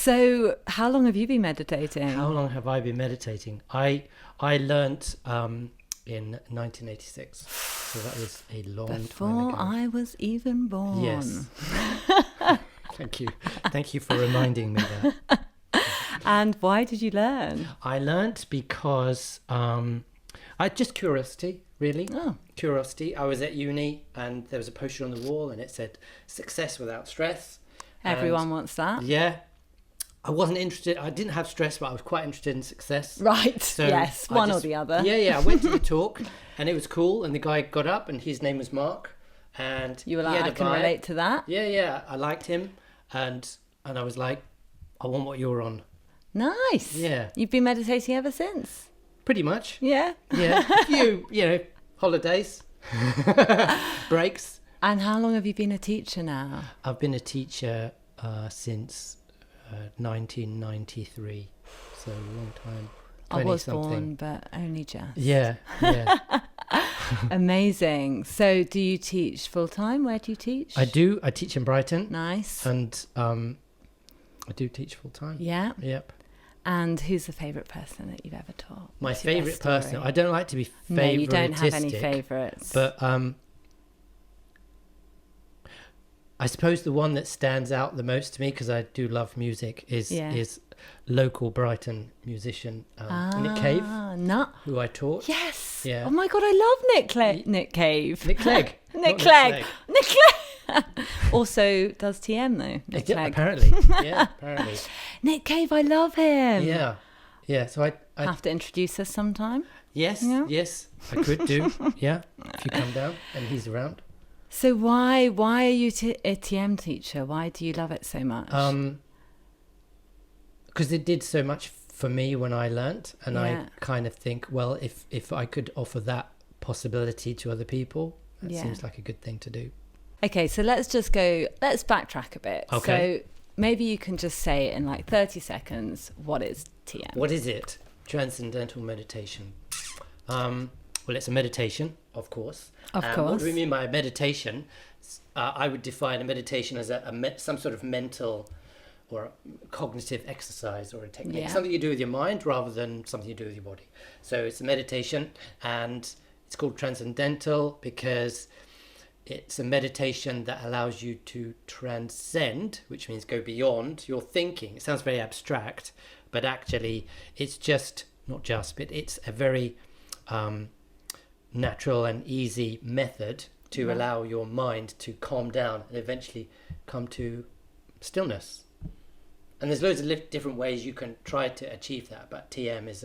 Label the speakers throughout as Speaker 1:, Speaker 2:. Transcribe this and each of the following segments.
Speaker 1: So how long have you been meditating?
Speaker 2: How long have I been meditating? I learnt in 1986, so that was a long time
Speaker 1: Before
Speaker 2: ago.
Speaker 1: I was even born.
Speaker 2: Yes. Thank you for reminding me that.
Speaker 1: And why did you learn?
Speaker 2: I learnt because I just curiosity, really.
Speaker 1: Oh.
Speaker 2: Curiosity. I was at uni and there was a poster on the wall and it said success without stress.
Speaker 1: Everyone wants that.
Speaker 2: Yeah. I wasn't interested. I didn't have stress, but I was quite interested in success.
Speaker 1: Right.
Speaker 2: So
Speaker 1: yes. One or the other.
Speaker 2: Yeah. I went to the talk and it was cool. And the guy got up and his name was Mark. And
Speaker 1: you were like, I can relate to that.
Speaker 2: Yeah. I liked him. And I was like, I want what you're on.
Speaker 1: Nice.
Speaker 2: Yeah.
Speaker 1: You've been meditating ever since?
Speaker 2: Pretty much.
Speaker 1: Yeah.
Speaker 2: Yeah. A few, holidays, breaks.
Speaker 1: And how long have you been a teacher now?
Speaker 2: I've been a teacher since 1993. So a long time.
Speaker 1: I was
Speaker 2: something.
Speaker 1: born, but only just.
Speaker 2: Yeah.
Speaker 1: Amazing. So do you teach full time? Where do you teach?
Speaker 2: I do. I teach in Brighton.
Speaker 1: Nice.
Speaker 2: And I do teach full time.
Speaker 1: Yeah.
Speaker 2: Yep.
Speaker 1: And who's the favourite person that you've ever taught?
Speaker 2: My
Speaker 1: What's your best
Speaker 2: favourite person.
Speaker 1: story?
Speaker 2: I don't like to be favoritistic.
Speaker 1: No, you don't have any favourites.
Speaker 2: But I suppose the one that stands out the most to me, because I do love music, is local Brighton musician Nick Cave, who I taught.
Speaker 1: Yes.
Speaker 2: Yeah.
Speaker 1: Oh my God, I love Nick Cave.
Speaker 2: Nick Clegg.
Speaker 1: Nick Clegg. Nick Clegg. Also does TM though. Nick Clegg.
Speaker 2: Apparently. Yeah, apparently.
Speaker 1: Nick Cave, I love him.
Speaker 2: Yeah. Yeah. So I
Speaker 1: have to introduce us sometime.
Speaker 2: Yes.
Speaker 1: Yeah.
Speaker 2: Yes. I could do. Yeah. If you come down and he's around.
Speaker 1: So why are you a TM teacher? Why do you love it so much?
Speaker 2: Because it did so much for me when I learnt, and I kind of think, well, if I could offer that possibility to other people, that seems like a good thing to do.
Speaker 1: Okay, so let's backtrack a bit.
Speaker 2: Okay.
Speaker 1: So maybe you can just say in like 30 seconds, what is TM?
Speaker 2: What is it? Transcendental meditation. Well, it's a meditation, of course.
Speaker 1: Of course.
Speaker 2: What do we mean by meditation? I would define a meditation as some sort of mental or cognitive exercise or a technique. Something you do with your mind rather than something you do with your body. So it's a meditation, and it's called transcendental because it's a meditation that allows you to transcend, which means go beyond your thinking. It sounds very abstract, but actually it's but it's a very natural and easy method to allow your mind to calm down and eventually come to stillness. And there's loads of different ways you can try to achieve that, but TM is,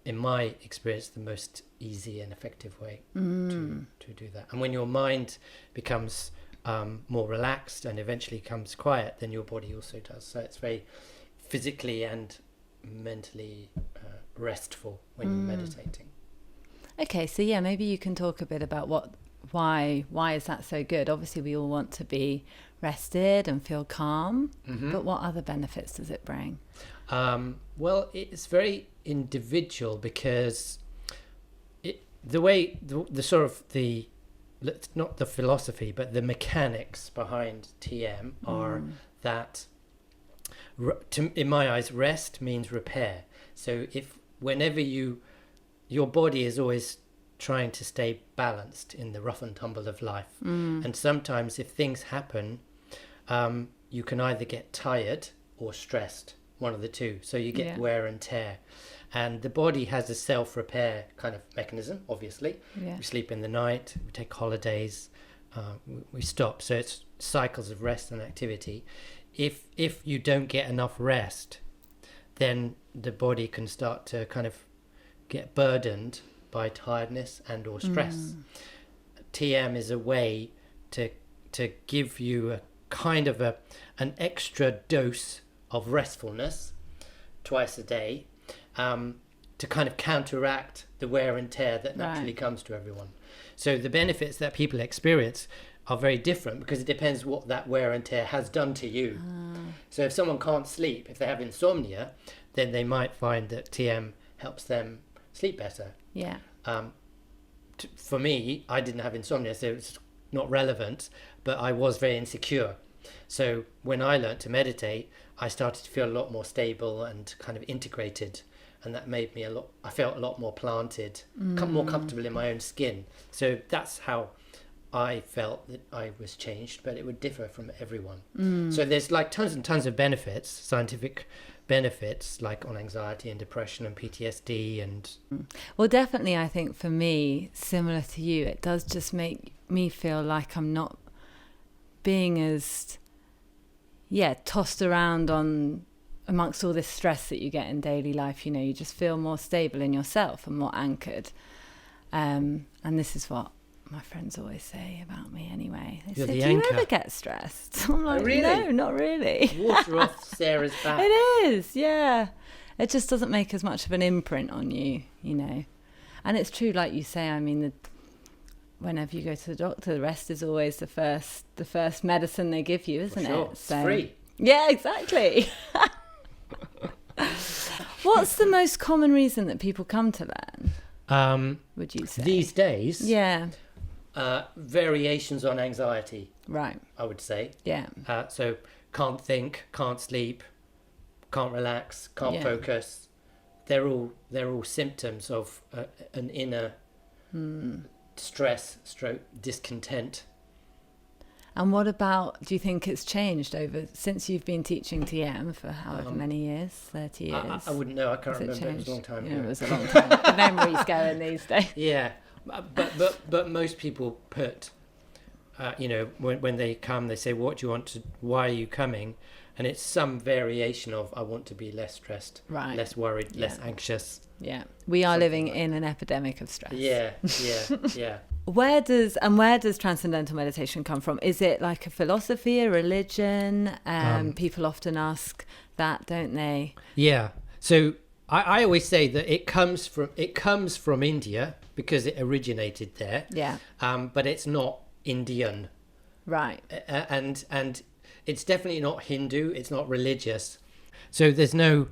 Speaker 2: in my experience, the most easy and effective way to do that. And when your mind becomes more relaxed and eventually comes quiet, then your body also does. So it's very physically and mentally restful when you're meditating.
Speaker 1: Okay, so maybe you can talk a bit about why is that so good? Obviously, we all want to be rested and feel calm, but what other benefits does it bring?
Speaker 2: Well, it's very individual because not the philosophy, but the mechanics behind TM are that, in my eyes, rest means repair. So whenever your body is always trying to stay balanced in the rough and tumble of life. And sometimes if things happen, you can either get tired or stressed, one of the two. So you get wear and tear. And the body has a self-repair kind of mechanism, obviously. We sleep in the night, we take holidays, we stop. So it's cycles of rest and activity. If you don't get enough rest, then the body can start to kind of get burdened by tiredness and or stress. TM is a way to give you a kind of an extra dose of restfulness twice a day, to kind of counteract the wear and tear that naturally comes to everyone. So the benefits that people experience are very different because it depends what that wear and tear has done to you. So if someone can't sleep, if they have insomnia, then they might find that TM helps them sleep better. For me, I didn't have insomnia, so it's not relevant, but I was very insecure. So when I learned to meditate, I started to feel a lot more stable and kind of integrated, and that made me I felt a lot more planted, more comfortable in my own skin. So that's how I felt that I was changed, but it would differ from everyone. So there's like tons and tons of benefits, scientific benefits, like on anxiety and depression and PTSD and...
Speaker 1: Well, definitely, I think for me, similar to you, it does just make me feel like I'm not being as, tossed around amongst all this stress that you get in daily life. You know, you just feel more stable in yourself and more anchored. And this is what my friends always say about me anyway. They say, do you ever get stressed? I'm like, really? No, not really.
Speaker 2: Water off Sarah's back.
Speaker 1: It is, yeah. It just doesn't make as much of an imprint on you, you know. And it's true, like you say, I mean, whenever you go to the doctor, the rest is always the first medicine they give you, isn't it?
Speaker 2: So, it's free.
Speaker 1: Yeah, exactly. What's the most common reason that people come to learn, would you say?
Speaker 2: These days?
Speaker 1: Yeah.
Speaker 2: Variations on anxiety.
Speaker 1: Right.
Speaker 2: I would say.
Speaker 1: Yeah.
Speaker 2: So can't think, can't sleep, can't relax, can't focus. They're all symptoms of an inner stress, discontent. And
Speaker 1: what about, do you think it's changed since you've been teaching TM for however many years, 30 years?
Speaker 2: I wouldn't know, I can't remember, it was a long time ago.
Speaker 1: It was a long time. The memory's going these days.
Speaker 2: Yeah, but most people put, when they come, they say, why are you coming? And it's some variation of, I want to be less stressed, less worried, less anxious.
Speaker 1: Yeah, we are living in an epidemic of stress.
Speaker 2: Yeah.
Speaker 1: Where does transcendental meditation come from? Is it like a philosophy, a religion? People often ask that, don't they?
Speaker 2: Yeah. So I always say that it comes from India because it originated there.
Speaker 1: Yeah.
Speaker 2: But it's not Indian.
Speaker 1: Right.
Speaker 2: And it's definitely not Hindu. It's not religious. So there's no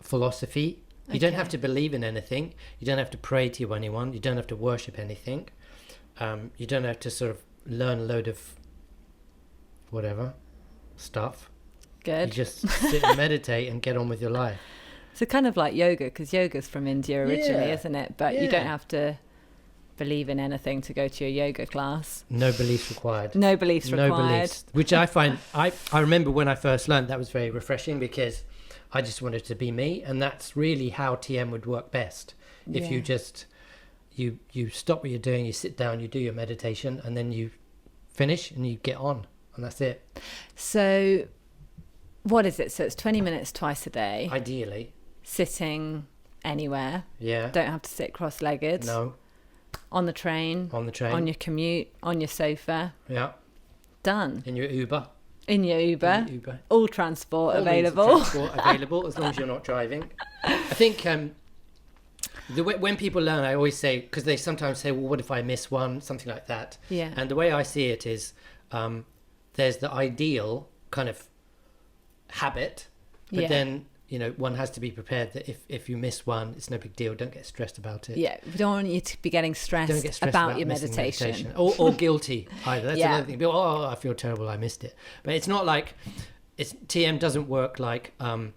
Speaker 2: philosophy. You don't have to believe in anything. You don't have to pray to anyone. You don't have to worship anything. You don't have to sort of learn a load of whatever stuff.
Speaker 1: Good.
Speaker 2: You just sit and meditate and get on with your life.
Speaker 1: So kind of like yoga, because yoga's from India originally, isn't it? But you don't have to believe in anything to go to your yoga class.
Speaker 2: No beliefs required.
Speaker 1: No beliefs required.
Speaker 2: No beliefs, which I find, I remember when I first learned, that was very refreshing because I just wanted to be me, and that's really how TM would work best. If you just you stop what you're doing, you sit down, you do your meditation, and then you finish and you get on, and that's it.
Speaker 1: So what is it? So it's 20 minutes twice a day.
Speaker 2: Ideally.
Speaker 1: Sitting anywhere.
Speaker 2: Yeah.
Speaker 1: Don't have to sit cross-legged.
Speaker 2: No.
Speaker 1: On the train.
Speaker 2: On your
Speaker 1: commute. On your sofa.
Speaker 2: Yeah.
Speaker 1: Done.
Speaker 2: In your Uber.
Speaker 1: All transport available.
Speaker 2: As long as you're not driving. I think when people learn, I always say, because they sometimes say, well, what if I miss one? Something like that.
Speaker 1: Yeah.
Speaker 2: And the way I see it is there's the ideal kind of habit, but then, one has to be prepared that if you miss one, it's no big deal. Don't get stressed about it.
Speaker 1: Yeah, we don't want you to be getting stressed about your meditation.
Speaker 2: Or guilty either. That's another thing. Oh, I feel terrible, I missed it. But it's not like, TM doesn't work like kind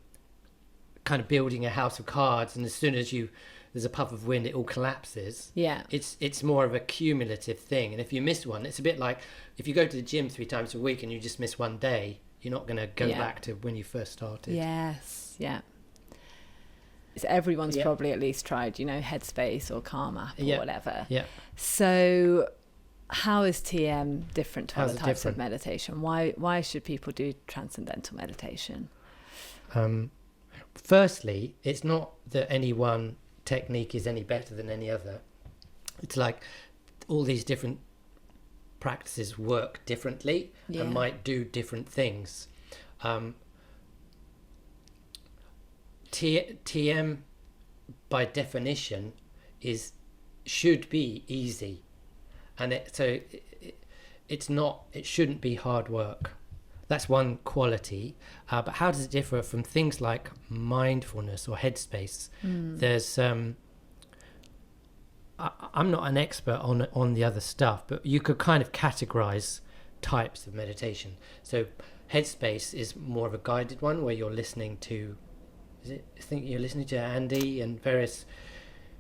Speaker 2: of building a house of cards, and as soon as there's a puff of wind, it all collapses.
Speaker 1: Yeah.
Speaker 2: It's more of a cumulative thing. And if you miss one, it's a bit like if you go to the gym 3 times a week and you just miss one day, you're not going to go back to when you first started.
Speaker 1: Yes. Yeah. So everyone's probably at least tried, Headspace or Calm app or whatever.
Speaker 2: Yeah.
Speaker 1: So how is TM different to other types of meditation? Why should people do transcendental meditation?
Speaker 2: Firstly, it's not that any one technique is any better than any other. It's like all these different practices work differently and might do different things. TM by definition should be easy, and it shouldn't be hard work. That's one quality. But how does it differ from things like mindfulness or Headspace? There's I'm not an expert on the other stuff, but you could kind of categorize types of meditation. So Headspace is more of a guided one where you're listening to, I think you're listening to Andy and various,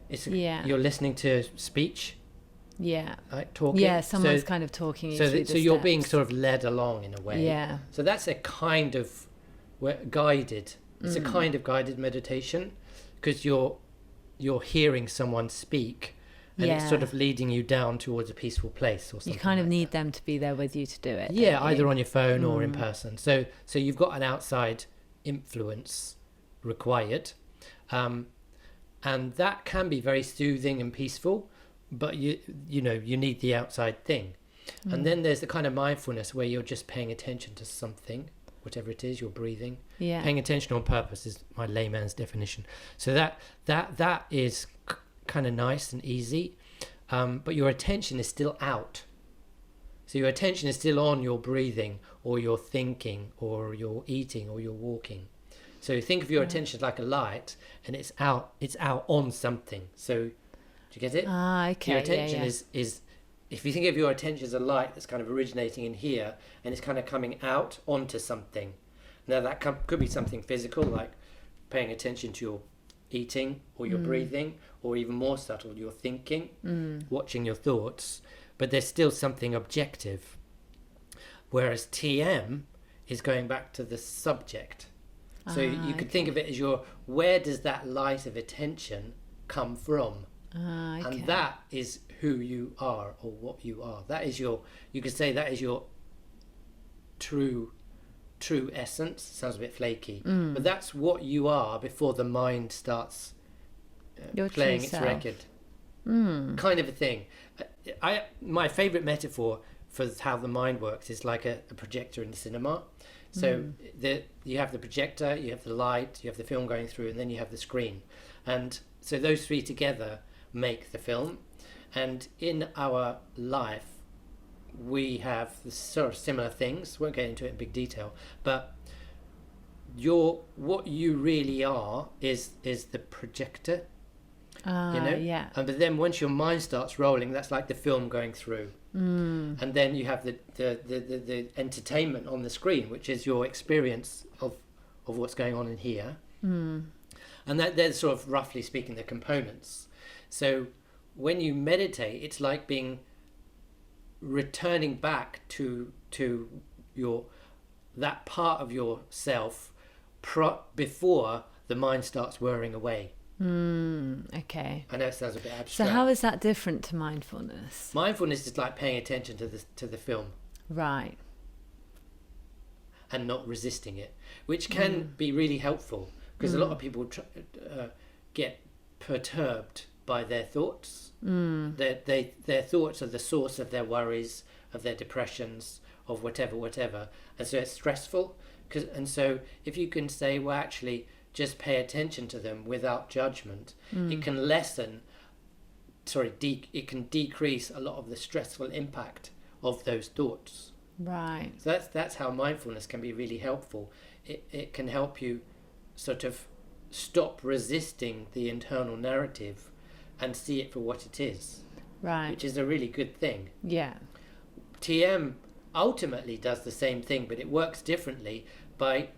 Speaker 2: you're listening to speech.
Speaker 1: Yeah.
Speaker 2: Like talking.
Speaker 1: Yeah, someone's kind of talking you through the
Speaker 2: So you're
Speaker 1: steps.
Speaker 2: being sort of led along in a way.
Speaker 1: Yeah.
Speaker 2: So that's a kind of guided, it's a kind of guided meditation, because you're hearing someone speak, and it's sort of leading you down towards a peaceful place or something.
Speaker 1: You kind of need them to be there with you to do it.
Speaker 2: Yeah, either on your phone or in person. So you've got an outside influence required, and that can be very soothing and peaceful, but you need the outside thing. And then there's the kind of mindfulness where you're just paying attention to something, whatever it is, you're breathing. Paying attention on purpose is my layman's definition. So that is kind of nice and easy, but your attention is still out. So your attention is still on your breathing or your thinking or your eating or your walking. So think of your attention like a light, and it's out on something. So do you get it?
Speaker 1: Okay.
Speaker 2: Your attention is if you think of your attention as a light that's kind of originating in here and it's kind of coming out onto something. Now that could be something physical, like paying attention to your eating or your breathing, or even more subtle, your thinking, watching your thoughts, but there's still something objective. Whereas TM is going back to the subject. So you could think of it as where does that light of attention come from? And that is who you are, or what you are. That is you could say that is your true essence. Sounds a bit flaky, but that's what you are before the mind starts playing its record. Kind of a thing. My favorite metaphor for how the mind works is like a projector in the cinema. So you have the projector, you have the light, you have the film going through, and then you have the screen. And so those three together make the film. And in our life, we have sort of similar things. Won't get into it in big detail, but what you really are is the projector.
Speaker 1: Yeah.
Speaker 2: And but then once your mind starts rolling, that's like the film going through. And then you have the entertainment on the screen, which is your experience of what's going on in here. And that they're sort of, roughly speaking, the components. So when you meditate, it's like returning back to that part of yourself before the mind starts whirring away.
Speaker 1: Okay.
Speaker 2: I know it sounds a bit abstract.
Speaker 1: So how is that different to mindfulness?
Speaker 2: Mindfulness is like paying attention to the film.
Speaker 1: Right.
Speaker 2: And not resisting it, which can be really helpful, because a lot of people get perturbed by their thoughts. Their thoughts are the source of their worries, of their depressions, of whatever, and so it's stressful. And so if you can say, well, actually, just pay attention to them without judgment, it can it can decrease a lot of the stressful impact of those thoughts.
Speaker 1: Right.
Speaker 2: So that's how mindfulness can be really helpful. It can help you sort of stop resisting the internal narrative and see it for what it is.
Speaker 1: Right.
Speaker 2: Which is a really good thing.
Speaker 1: Yeah.
Speaker 2: TM ultimately does the same thing, but it works differently by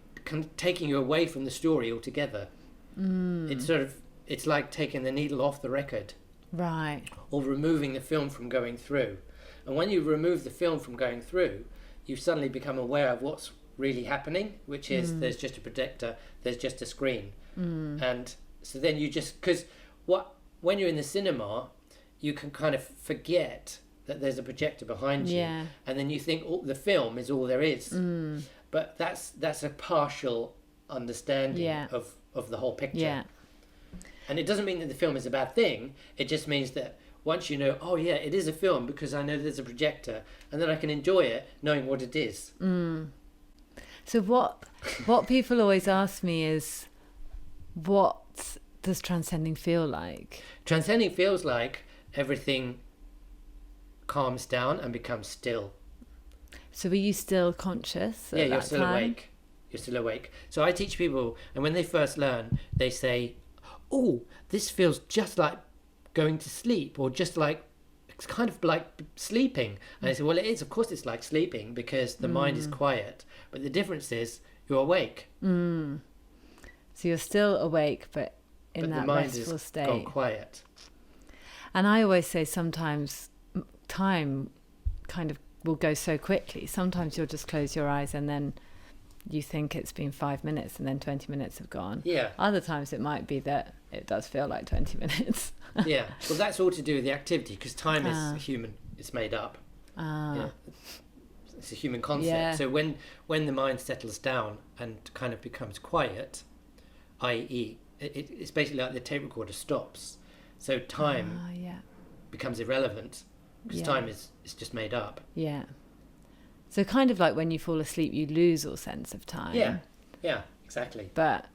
Speaker 2: taking you away from the story altogether. It's like taking the needle off the record.
Speaker 1: Right.
Speaker 2: Or removing the film from going through. And when you remove the film from going through, you suddenly become aware of what's really happening, which is there's just a projector, there's just a screen. And so then you just, because when you're in the cinema, you can kind of forget that there's a projector behind you, and then you think the film is all there is. But that's a partial understanding of the whole picture.
Speaker 1: Yeah.
Speaker 2: And it doesn't mean that the film is a bad thing. It just means that once you know, oh yeah, it is a film because I know there's a projector, and then I can enjoy it knowing what it is.
Speaker 1: So what people always ask me is, what does transcending feel like? Transcending
Speaker 2: feels like everything calms down and becomes still.
Speaker 1: So are you still conscious at
Speaker 2: you're
Speaker 1: that
Speaker 2: still
Speaker 1: time?
Speaker 2: awake. You're still awake. So I teach people, and when they first learn, they say, oh, this feels just like going to sleep, or just like it's kind of like sleeping. And I said, well, it is, of course it's like sleeping, because the mind is quiet, but the difference is you're awake.
Speaker 1: So you're still awake, but in that restful state.
Speaker 2: The mind is gone quiet.
Speaker 1: And I always say sometimes time kind of will go so quickly. Sometimes you'll just close your eyes and then you think it's been 5 minutes and then 20 minutes have gone.
Speaker 2: Yeah.
Speaker 1: Other times it might be that it does feel like 20 minutes.
Speaker 2: Yeah. Well, that's all to do with the activity, because time is human. It's made up. Yeah. It's a human concept.
Speaker 1: Yeah.
Speaker 2: So when the mind settles down and kind of becomes quiet, i.e., it's basically like the tape recorder stops. So time becomes irrelevant, because time is just made up.
Speaker 1: Yeah. So kind of like when you fall asleep, you lose all sense of time.
Speaker 2: Yeah, exactly.
Speaker 1: But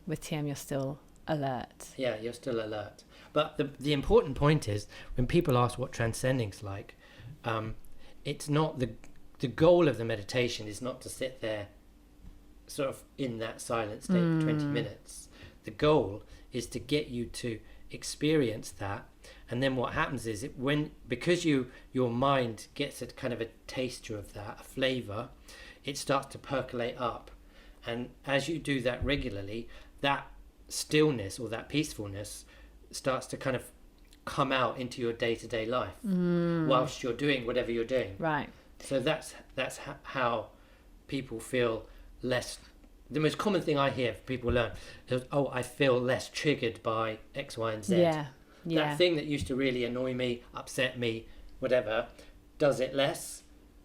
Speaker 1: with TM, you're still alert.
Speaker 2: Yeah, you're still alert. But the important point is, when people ask what transcending's like, it's not the goal of the meditation is not to sit there sort of in that silent state for 20 minutes. The goal is to get you to experience that, and then what happens is because your mind gets a kind of a taster of that, a flavor, it starts to percolate up, and as you do that regularly, that stillness or that peacefulness starts to kind of come out into your day-to-day life whilst you're doing whatever you're doing.
Speaker 1: Right.
Speaker 2: So that's how people feel less. The most common thing I hear people learn is, oh, I feel less triggered by X, Y, and Z.
Speaker 1: Yeah.
Speaker 2: That thing that used to really annoy me, upset me, whatever, does it less.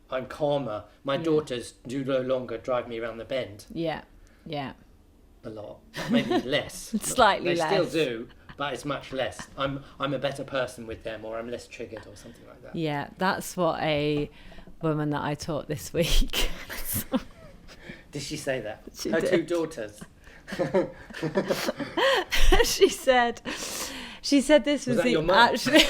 Speaker 2: I'm calmer. My daughters do no longer drive me around the bend. Yeah. A lot. Maybe less.
Speaker 1: Slightly less.
Speaker 2: They still do, but it's much less. I'm a better person with them, or I'm less triggered, or something like that.
Speaker 1: Yeah, that's what a woman that I taught this week.
Speaker 2: Did she say that?
Speaker 1: She
Speaker 2: Her
Speaker 1: did.
Speaker 2: 2 daughters.
Speaker 1: She said this was
Speaker 2: that
Speaker 1: the
Speaker 2: your mum?
Speaker 1: actually.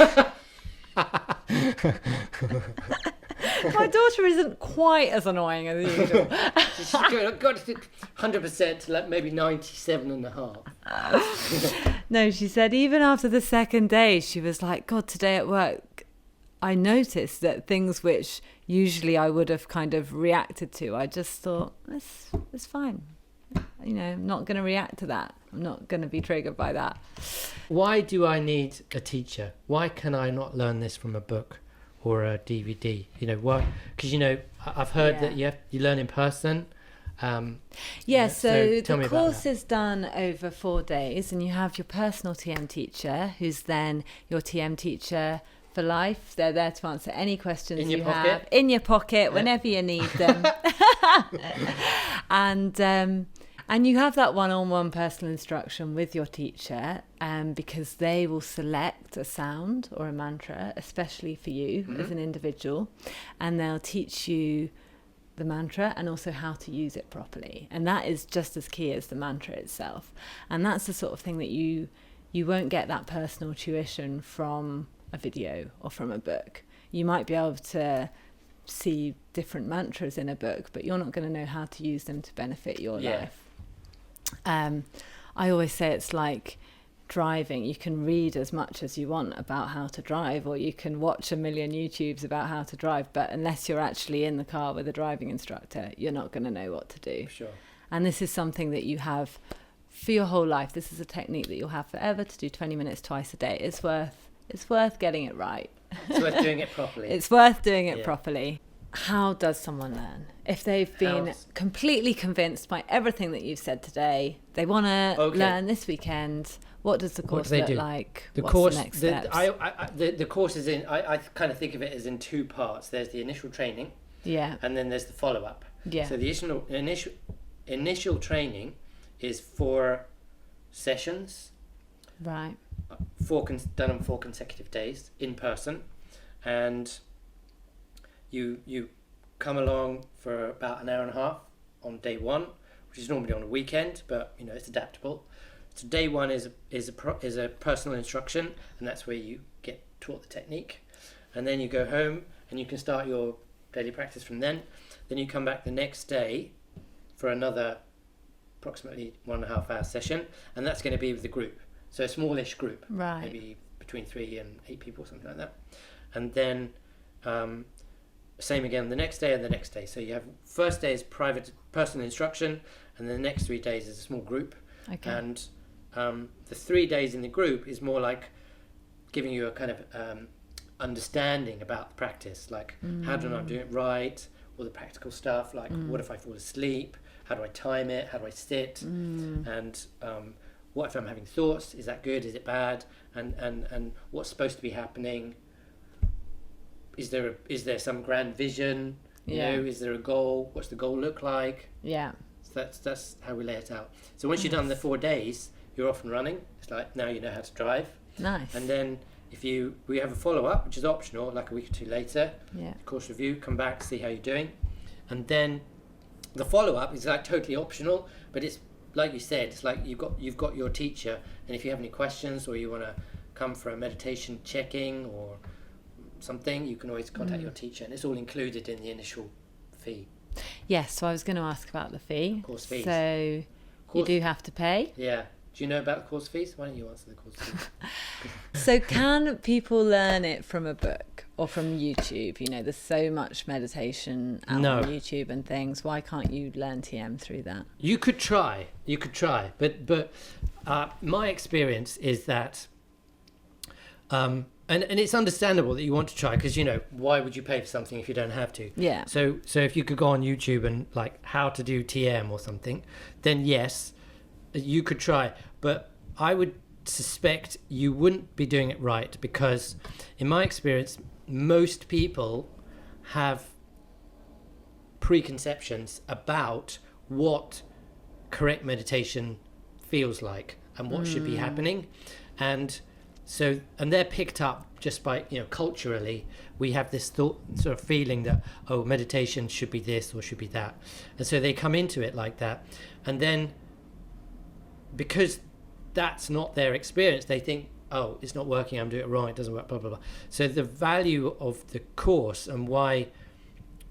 Speaker 1: My daughter isn't quite as annoying as usual.
Speaker 2: She's got 100% to like maybe 97.5.
Speaker 1: No, she said even after the second day, she was like, God, today at work, I noticed that things which usually I would have kind of reacted to, I just thought, it's fine. You know, I'm not going to react to that. I'm not going to be triggered by that.
Speaker 2: Why do I need a teacher? Why can I not learn this from a book or a DVD? You know, why? Because, you know, I've heard that you learn in person.
Speaker 1: So
Speaker 2: the
Speaker 1: course is done over 4 days, and you have your personal TM teacher, who's then your TM teacher for life. They're there to answer any questions you have in your pocket whenever you need them. And you have that one-on-one personal instruction with your teacher, because they will select a sound or a mantra, especially for you as an individual, and they'll teach you the mantra and also how to use it properly. And that is just as key as the mantra itself. And that's the sort of thing that you won't get that personal tuition from a video or from a book. You might be able to see different mantras in a book, but you're not going to know how to use them to benefit your life. I always say it's like driving. You can read as much as you want about how to drive, or you can watch a million YouTubes about how to drive, but unless you're actually in the car with a driving instructor, you're not going to know what to do.
Speaker 2: Sure.
Speaker 1: And this is something that you have for your whole life. This is a technique that you'll have forever, to do 20 minutes twice a day. It's worth getting it right.
Speaker 2: It's worth doing it properly.
Speaker 1: It's worth doing it properly. How does someone learn? If they've been completely convinced by everything that you've said today, they want to learn this weekend, what does the course look like? What's the next steps?
Speaker 2: The course is in, I kind of think of it as in 2 parts. There's the initial training, and then there's the follow-up. So the initial training is 4 sessions,
Speaker 1: right?
Speaker 2: Done on 4 consecutive days in person, and you come along for about an hour and a half on day 1, which is normally on a weekend, but you know it's adaptable. So day 1 is a personal instruction, and that's where you get taught the technique, and then you go home and you can start your daily practice from then. Then you come back the next day for another approximately 1.5 hour session, and that's going to be with the group. So a smallish group,
Speaker 1: right?
Speaker 2: Maybe between 3 and 8 people, something like that. and then same again the next day and the next day. So you have first day is private personal instruction, and then the next 3 days is a small group.
Speaker 1: Okay.
Speaker 2: And the 3 days in the group is more like giving you a kind of understanding about the practice, like how do I do it right, all the practical stuff, like what if I fall asleep, how do I time it, how do I sit, and what if I'm having thoughts, is that good, is it bad, and what's supposed to be happening, is there some grand vision, you know, is there a goal, what's the goal look like. So that's how we lay it out. So once you've done the 4 days, you're off and running. It's like, now you know how to drive.
Speaker 1: Nice.
Speaker 2: And then we have a follow-up, which is optional, like a week or two later, course review, come back, see how you're doing. And then the follow-up is like totally optional, but it's like you said, it's like you've got your teacher, and if you have any questions or you want to come for a meditation checking or something, you can always contact your teacher, and it's all included in the initial fee.
Speaker 1: Yes, so I was going to ask about the fee.
Speaker 2: Course fees.
Speaker 1: So you do have to pay?
Speaker 2: Yeah. Do you know about the course fees? Why don't you answer the course fees?
Speaker 1: So can people learn it from a book or from YouTube? You know, there's so much meditation out on YouTube and things. Why can't you learn TM through that?
Speaker 2: You could try, but my experience is that, and it's understandable that you want to try, because, you know, why would you pay for something if you don't have to?
Speaker 1: Yeah.
Speaker 2: So if you could go on YouTube and like how to do TM or something, then yes, you could try. But I would suspect you wouldn't be doing it right, because in my experience, most people have preconceptions about what correct meditation feels like and what should be happening. And they're picked up just by, you know, culturally, we have this thought, sort of feeling that, oh, meditation should be this or should be that. And so they come into it like that. And then because that's not their experience, they think, oh, it's not working, I'm doing it wrong, it doesn't work, blah, blah, blah. So the value of the course and why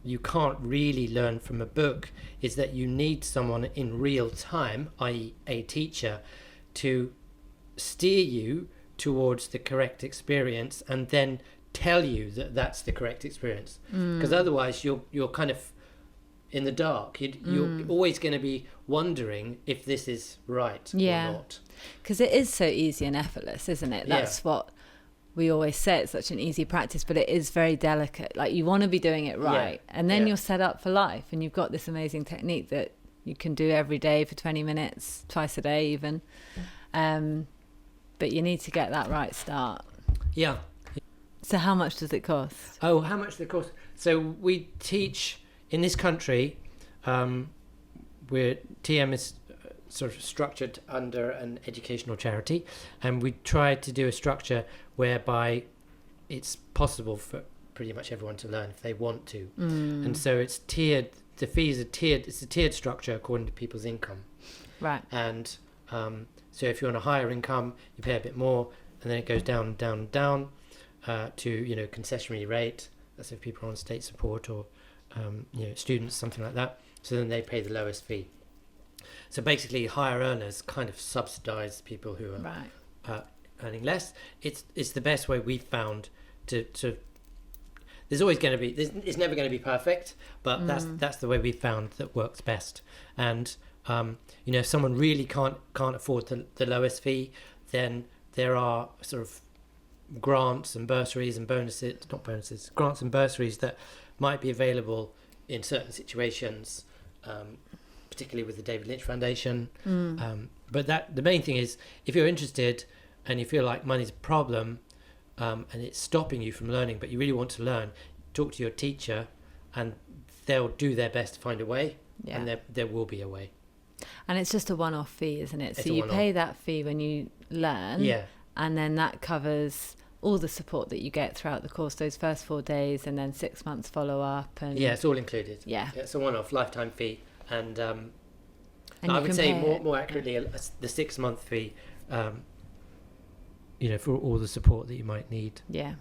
Speaker 2: you can't really learn from a book is that you need someone in real time, i.e. a teacher, to steer you towards the correct experience and then tell you that that's the correct experience. Because otherwise you're kind of in the dark. You're always going to be wondering if this is right or not.
Speaker 1: Because it is so easy and effortless, isn't it? That's what we always say. It's such an easy practice, but it is very delicate. Like, you want to be doing it right, and then you're set up for life, and you've got this amazing technique that you can do every day for 20 minutes, twice a day even. But you need to get that right start. Yeah. So how much does it cost?
Speaker 2: Oh, how much does it cost? So we teach in this country, where TM is sort of structured under an educational charity, and we try to do a structure whereby it's possible for pretty much everyone to learn if they want to. And so it's tiered, the fees are tiered, it's a tiered structure according to people's income.
Speaker 1: Right.
Speaker 2: And so if you're on a higher income, you pay a bit more, and then it goes down, down, down to, you know, concessionary rate. That's if people are on state support or, you know, students, something like that. So then they pay the lowest fee. So basically, higher earners kind of subsidise people who are earning less. It's the best way we've found to. There's always going to be. It's never going to be perfect, but that's the way we've found that works best. And you know, if someone really can't afford the lowest fee, then there are sort of grants and bursaries and grants and bursaries that might be available in certain situations, particularly with the David Lynch Foundation. But the main thing is, if you're interested and you feel like money's a problem and it's stopping you from learning, but you really want to learn, talk to your teacher and they'll do their best to find a way, and there will be a way. And
Speaker 1: it's just a one-off fee, isn't it? So you pay that fee when you learn, and then that covers all the support that you get throughout the course, those first 4 days, and then 6 months follow-up. And
Speaker 2: it's all included. Yeah, it's a one-off lifetime fee, and I would say more accurately the 6 month fee, you know, for all the support that you might need. Yeah.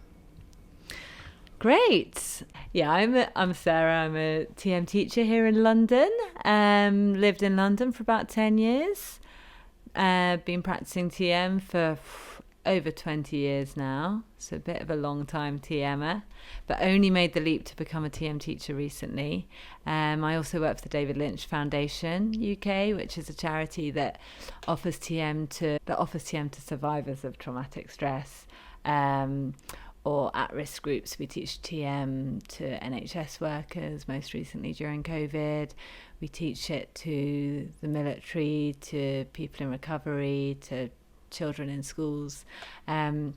Speaker 1: Great. Yeah, I'm Sarah. I'm a TM teacher here in London. Lived in London for about 10 years. Been practicing TM for over 20 years now, so a bit of a long time TMer, but only made the leap to become a TM teacher recently. I also work for the David Lynch Foundation UK, which is a charity that offers TM to survivors of traumatic stress or at-risk groups. We teach TM to NHS workers, most recently during COVID. We teach it to the military, to people in recovery, to children in schools. And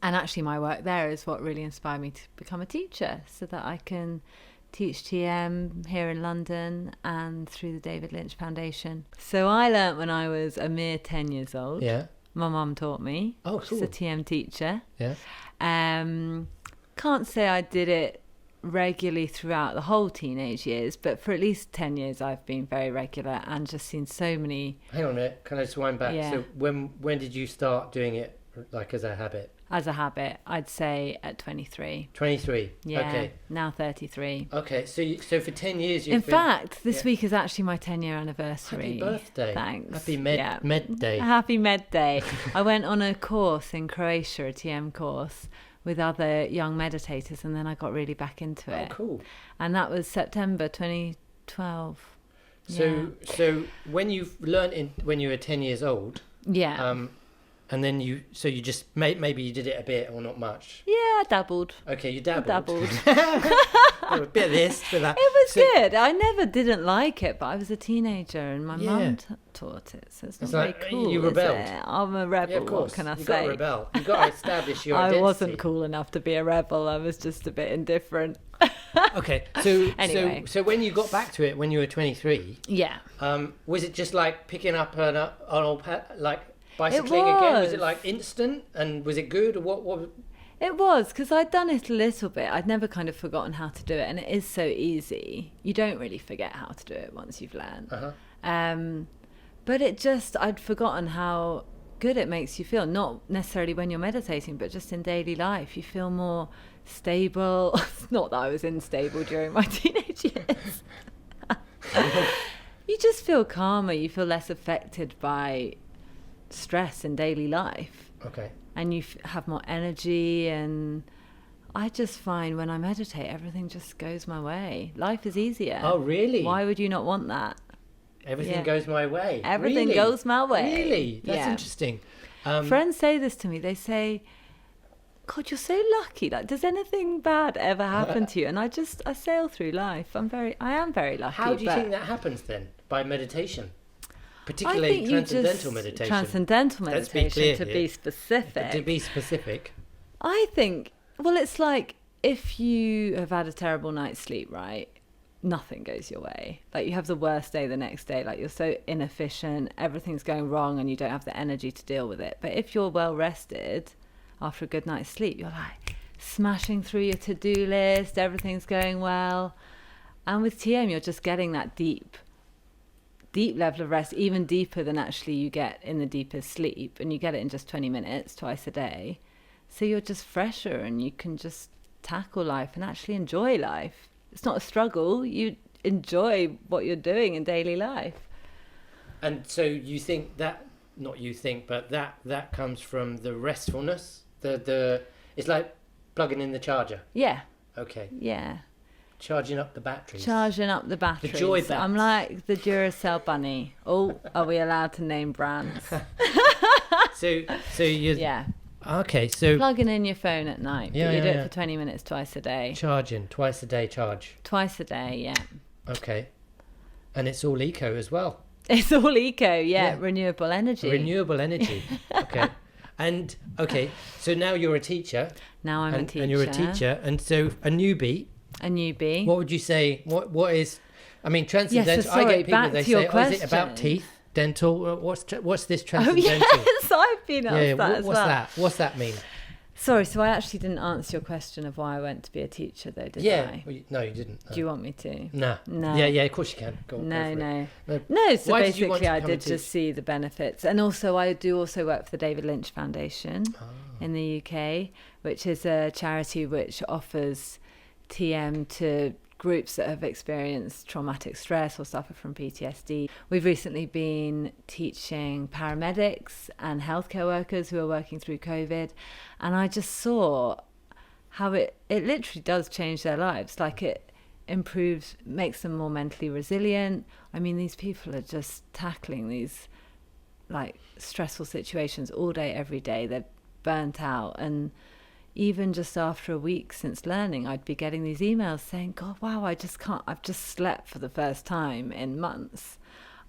Speaker 1: actually my work there is what really inspired me to become a teacher, so that I can teach TM here in London and through the David Lynch Foundation. So I learnt when I was a mere 10 years old.
Speaker 2: Yeah.
Speaker 1: My mum taught me.
Speaker 2: Oh, cool.
Speaker 1: She's a TM teacher.
Speaker 2: Yeah.
Speaker 1: Can't say I did it regularly throughout the whole teenage years, but for at least 10 years I've been very regular and just seen so many.
Speaker 2: Hang on a minute, can I just wind back?
Speaker 1: Yeah.
Speaker 2: So when did you start doing it, like, as a habit?
Speaker 1: As a habit, I'd say at 23.
Speaker 2: 23.
Speaker 1: Yeah.
Speaker 2: Okay.
Speaker 1: Now 33.
Speaker 2: Okay. So for 10 years you've
Speaker 1: In
Speaker 2: been...
Speaker 1: fact, this week is actually my 10-year anniversary.
Speaker 2: Happy birthday.
Speaker 1: Thanks.
Speaker 2: Happy Med Day.
Speaker 1: Happy Med Day. I went on a course in Croatia, a TM course, with other young meditators, and then I got really back into it.
Speaker 2: Oh, cool.
Speaker 1: And that was September 2012.
Speaker 2: So when you learned when you were 10 years old,
Speaker 1: Yeah.
Speaker 2: and then you just maybe you did it a bit or not much.
Speaker 1: Yeah, I dabbled.
Speaker 2: Okay, you dabbled. A bit of this, bit of that.
Speaker 1: It was good. I never didn't like it, but I was a teenager and my mum taught it, so it's not very cool.
Speaker 2: You rebelled.
Speaker 1: Is it? I'm a rebel.
Speaker 2: Yeah, of course.
Speaker 1: What can I
Speaker 2: You've
Speaker 1: say?
Speaker 2: got to rebel. You've got to establish your identity.
Speaker 1: I wasn't cool enough to be a rebel. I was just a bit indifferent.
Speaker 2: Okay, so
Speaker 1: Anyway.
Speaker 2: so when you got back to it when you were 23,
Speaker 1: Yeah.
Speaker 2: was it just like picking up an old like bicycling again? Was it like instant, and was it good, or what?
Speaker 1: It was, because I'd done it a little bit. I'd never kind of forgotten how to do it, and it is so easy. You don't really forget how to do it once you've learned. But I'd forgotten how good it makes you feel. Not necessarily when you're meditating, but just in daily life. You feel more stable. Not that I was unstable during my teenage years. You just feel calmer. You feel less affected by stress in daily life.
Speaker 2: Okay.
Speaker 1: And you have more energy, and I just find when I meditate, everything just goes my way. Life is easier.
Speaker 2: Oh, really?
Speaker 1: Why would you not want that?
Speaker 2: Everything goes my way.
Speaker 1: Everything
Speaker 2: really?
Speaker 1: goes my way.
Speaker 2: Really? That's interesting.
Speaker 1: Friends say this to me. They say, God, you're so lucky. Like, does anything bad ever happen to you? And I sail through life. I am very lucky.
Speaker 2: How do you think that happens then? By meditation? Particularly
Speaker 1: I think
Speaker 2: transcendental meditation.
Speaker 1: Transcendental meditation, to be specific.
Speaker 2: To be specific.
Speaker 1: I think, well, it's like if you have had a terrible night's sleep, right? Nothing goes your way. Like, you have the worst day the next day. Like, you're so inefficient, everything's going wrong, and you don't have the energy to deal with it. But if you're well rested after a good night's sleep, you're like smashing through your to-do list, everything's going well. And with TM, you're just getting that deep level of rest, even deeper than actually you get in the deepest sleep, and you get it in just 20 minutes twice a day. So you're just fresher, and you can just tackle life and actually enjoy life. It's not a struggle. You enjoy what you're doing in daily life.
Speaker 2: And so you think that, not you think, but that comes from the restfulness. It's like plugging in the charger.
Speaker 1: Yeah.
Speaker 2: Okay.
Speaker 1: Yeah.
Speaker 2: Charging up the batteries.
Speaker 1: The
Speaker 2: joy bats.
Speaker 1: I'm like the Duracell bunny. Oh, are we allowed to name brands?
Speaker 2: So you.
Speaker 1: Yeah.
Speaker 2: Okay, so
Speaker 1: plugging in your phone at night.
Speaker 2: Yeah,
Speaker 1: you do
Speaker 2: yeah.
Speaker 1: it for 20 minutes twice a day.
Speaker 2: Charging twice a day. Charge.
Speaker 1: Twice a day, yeah.
Speaker 2: Okay, and it's all eco as well.
Speaker 1: It's all eco, yeah. Renewable energy.
Speaker 2: Renewable energy. Okay, and okay, so now you're a teacher.
Speaker 1: Now I'm a teacher.
Speaker 2: And you're a teacher, and so a newbie.
Speaker 1: A newbie.
Speaker 2: What would you say? What is? I mean, transcendental.
Speaker 1: Yes, so sorry,
Speaker 2: I get people.
Speaker 1: back
Speaker 2: They
Speaker 1: to your
Speaker 2: say,
Speaker 1: question.
Speaker 2: "Is it about teeth, dental? What's this
Speaker 1: Oh
Speaker 2: transcendental?"
Speaker 1: yes, I've been asked that as well.
Speaker 2: What's that? What's that mean?
Speaker 1: Sorry, so I actually didn't answer your question of why I went to be a teacher, though, did I?
Speaker 2: Well, no, you didn't. No.
Speaker 1: Do you want me to?
Speaker 2: No.
Speaker 1: No.
Speaker 2: Yeah, of course you can. Go on,
Speaker 1: No.
Speaker 2: No.
Speaker 1: So
Speaker 2: Why did you want
Speaker 1: basically
Speaker 2: to
Speaker 1: I
Speaker 2: become a
Speaker 1: did just see the benefits. And also I do also work for the David Lynch Foundation in the UK, which is a charity which offers TM to groups that have experienced traumatic stress or suffer from PTSD. We've recently been teaching paramedics and healthcare workers who are working through COVID, and I just saw how it literally does change their lives. Like, it improves, makes them more mentally resilient. I mean, these people are just tackling these like stressful situations all day, every day. They're burnt out, and even just after a week since learning, I'd be getting these emails saying, God, wow, I've just slept for the first time in months.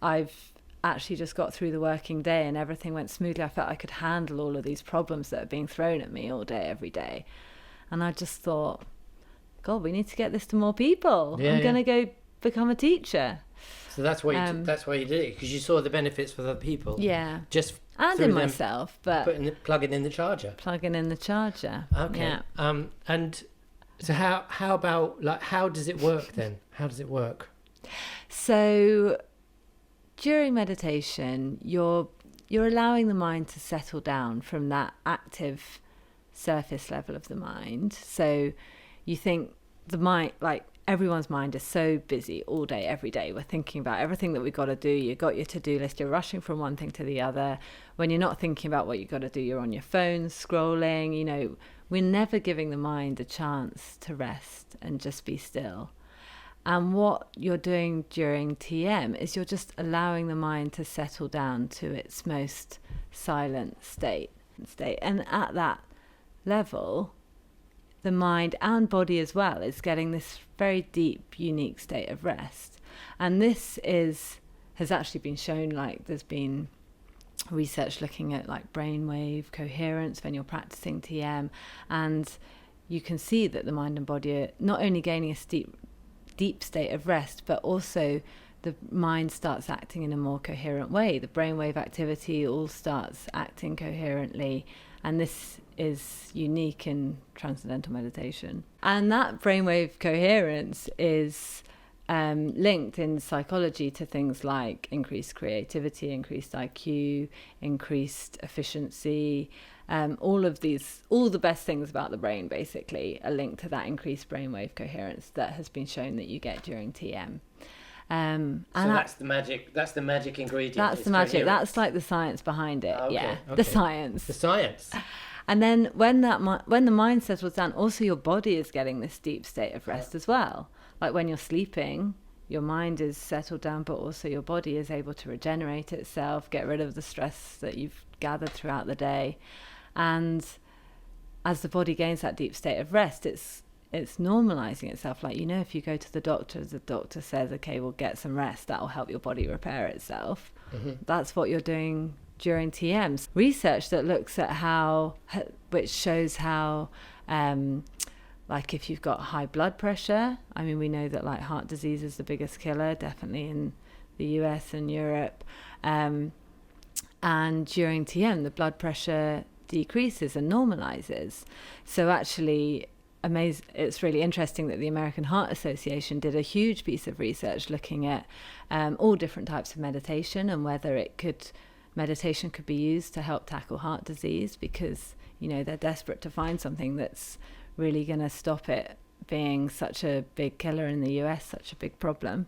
Speaker 1: I've actually just got through the working day and everything went smoothly. I felt I could handle all of these problems that are being thrown at me all day, every day. And I just thought, God, we need to get this to more people. I'm going to go become a teacher.
Speaker 2: So that's why you did it, because you saw the benefits for other people.
Speaker 1: Yeah.
Speaker 2: Just
Speaker 1: and in myself, but
Speaker 2: plugging in the charger.
Speaker 1: Okay.
Speaker 2: Yeah. And so how about, like, how does it work then? How does it work?
Speaker 1: So during meditation, you're allowing the mind to settle down from that active surface level of the mind. So you think the mind, like, everyone's mind is so busy all day, every day. We're thinking about everything that we've got to do. You've got your to-do list. You're rushing from one thing to the other. When you're not thinking about what you've got to do, you're on your phone scrolling. You know, we're never giving the mind a chance to rest and just be still. And what you're doing during TM is you're just allowing the mind to settle down to its most silent state. And at that level, the mind and body as well is getting this very deep, unique state of rest. And this has actually been shown, like, there's been research looking at like brainwave coherence when you're practicing TM, and you can see that the mind and body are not only gaining a deep state of rest, but also the mind starts acting in a more coherent way. The brainwave activity all starts acting coherently, and this is unique in Transcendental Meditation. And that brainwave coherence is linked in psychology to things like increased creativity, increased IQ, increased efficiency. All the best things about the brain basically are linked to that increased brainwave coherence that has been shown that you get during TM.
Speaker 2: So that's the magic ingredient.
Speaker 1: That's the magic. That's like the science behind it. Okay. The science. And then when the mind settles down, also your body is getting this deep state of rest as well. Like when you're sleeping, your mind is settled down, but also your body is able to regenerate itself, get rid of the stress that you've gathered throughout the day. And as the body gains that deep state of rest, it's normalizing itself. Like, you know, if you go to the doctor says, okay, we'll get some rest, that'll help your body repair itself. Mm-hmm. That's what you're doing during TMs. Research that looks at which shows how, like if you've got high blood pressure, I mean, we know that like heart disease is the biggest killer, definitely in the US and Europe. And during TM, the blood pressure decreases and normalizes. So actually, it's really interesting that the American Heart Association did a huge piece of research looking at all different types of meditation and whether meditation could be used to help tackle heart disease, because, you know, they're desperate to find something that's really going to stop it being such a big killer in the US, such a big problem.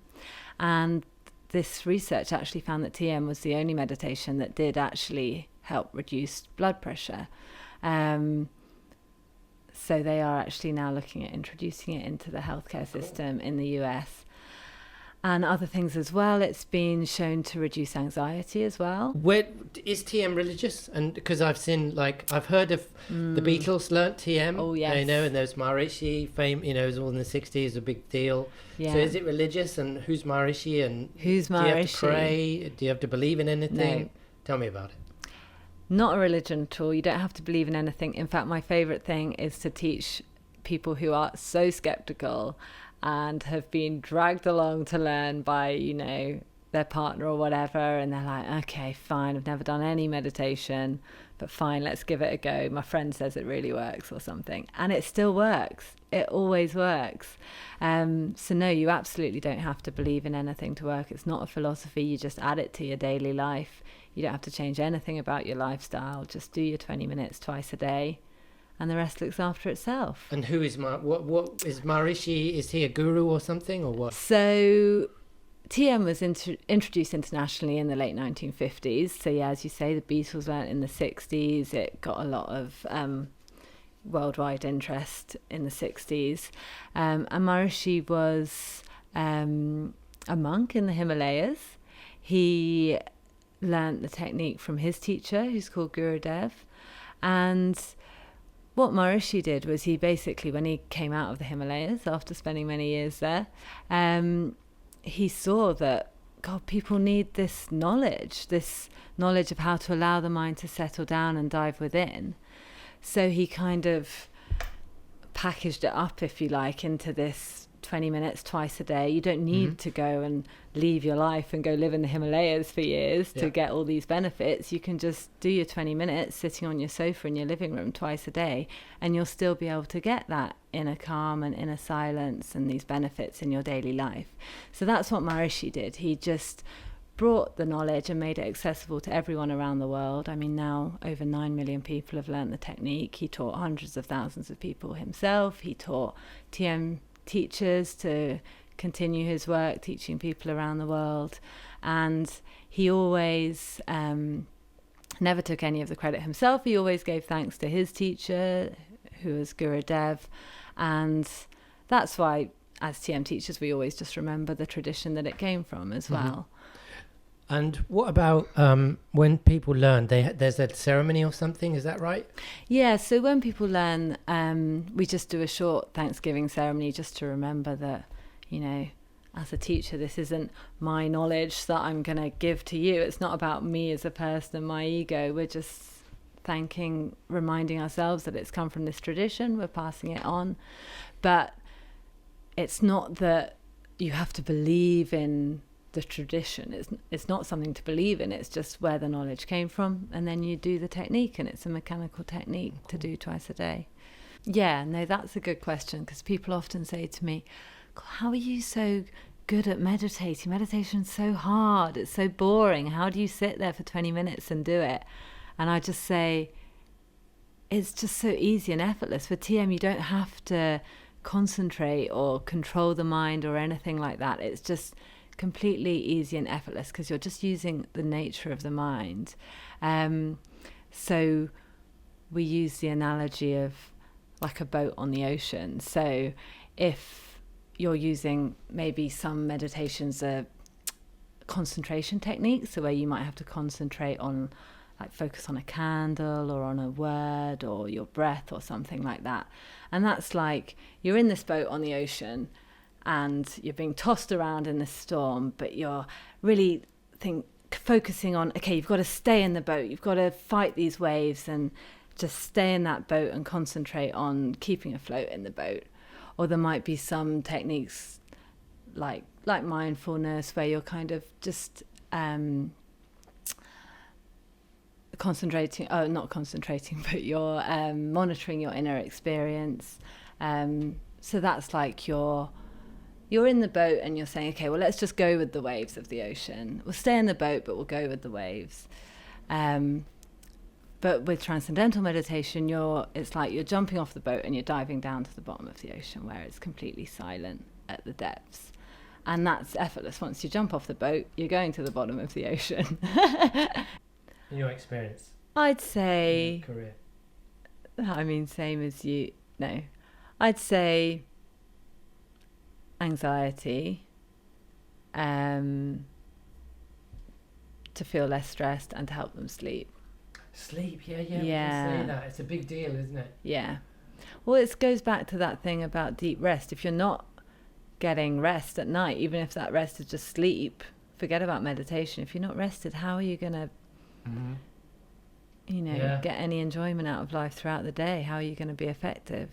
Speaker 1: And this research actually found that TM was the only meditation that did actually help reduce blood pressure. So they are actually now looking at introducing it into the healthcare system in the US. And other things as well. It's been shown to reduce anxiety as well.
Speaker 2: Where is TM religious? And because I've heard of the Beatles learnt TM.
Speaker 1: Oh yes.
Speaker 2: You know, and there's Maharishi fame. You know, it was all in the '60s, a big deal. Yeah. So is it religious? And who's Maharishi? And
Speaker 1: who's Maharishi?
Speaker 2: Do you have to pray? Do you have to believe in anything?
Speaker 1: No.
Speaker 2: Tell me about it.
Speaker 1: Not a religion at all. You don't have to believe in anything. In fact, my favorite thing is to teach people who are so skeptical and have been dragged along to learn by, you know, their partner or whatever, and they're like, okay, fine, I've never done any meditation, but fine, let's give it a go. My friend says it really works or something, and it still works. It always works. So no, you absolutely don't have to believe in anything to work. It's not a philosophy. You just add it to your daily life. You don't have to change anything about your lifestyle. Just do your 20 minutes twice a day, and the rest looks after itself.
Speaker 2: And who is what is Maharishi? Is he a guru or something, or what?
Speaker 1: So TM was introduced internationally in the late 1950s. So yeah, as you say, the Beatles learnt in the 60s. It got a lot of worldwide interest in the 60s. And Maharishi was a monk in the Himalayas. He learnt the technique from his teacher, who's called Gurudev. And what Maharishi did was he basically, when he came out of the Himalayas after spending many years there, he saw that, God, people need this knowledge of how to allow the mind to settle down and dive within. So he kind of packaged it up, if you like, into this 20 minutes twice a day. You don't need to go and leave your life and go live in the Himalayas for years to get all these benefits. You can just do your 20 minutes sitting on your sofa in your living room twice a day, and you'll still be able to get that inner calm and inner silence and these benefits in your daily life. So that's what Maharishi did. He just brought the knowledge and made it accessible to everyone around the world. I mean, now over 9 million people have learned the technique. He taught hundreds of thousands of people himself. He taught TM teachers to continue his work, teaching people around the world. And he always never took any of the credit himself. He always gave thanks to his teacher, who was Gurudev. And that's why, as TM teachers, we always just remember the tradition that it came from as well.
Speaker 2: And what about when people learn, there's a ceremony or something, is that right?
Speaker 1: Yeah, so when people learn, we just do a short Thanksgiving ceremony just to remember that, you know, as a teacher, this isn't my knowledge that I'm going to give to you. It's not about me as a person and my ego. We're just reminding ourselves that it's come from this tradition. We're passing it on. But it's not that you have to believe in the tradition. It's not something to believe in. It's just where the knowledge came from, and then you do the technique, and it's a mechanical technique to do twice a day. Yeah, no, that's a good question, because people often say to me, how are you so good at meditating? Meditation's so hard, it's so boring. How do you sit there for 20 minutes and do it? And I just say, it's just so easy and effortless. For TM, you don't have to concentrate or control the mind or anything like that. It's just completely easy and effortless, because you're just using the nature of the mind. So we use the analogy of like a boat on the ocean. So if you're using, maybe some meditations are concentration techniques, so where you might have to concentrate on, like, focus on a candle or on a word or your breath or something like that. And that's like you're in this boat on the ocean and you're being tossed around in this storm, but you're really focusing on, okay, you've got to stay in the boat, you've got to fight these waves and just stay in that boat and concentrate on keeping afloat in the boat. Or there might be some techniques like mindfulness, where you're kind of just but you're monitoring your inner experience. So that's like you're in the boat and you're saying, okay, well, let's just go with the waves of the ocean. We'll stay in the boat, but we'll go with the waves. But with Transcendental Meditation, it's like you're jumping off the boat and you're diving down to the bottom of the ocean, where it's completely silent at the depths. And that's effortless. Once you jump off the boat, you're going to the bottom of the ocean.
Speaker 2: In your experience?
Speaker 1: I'd say...
Speaker 2: In your career?
Speaker 1: I mean, same as you... No. I'd say anxiety, to feel less stressed and to help them sleep.
Speaker 2: Sleep, yeah. We can say that. It's a big deal, isn't it?
Speaker 1: Yeah. Well, it goes back to that thing about deep rest. If you're not getting rest at night, even if that rest is just sleep, forget about meditation. If you're not rested, how are you going to, get any enjoyment out of life throughout the day? How are you going to be effective?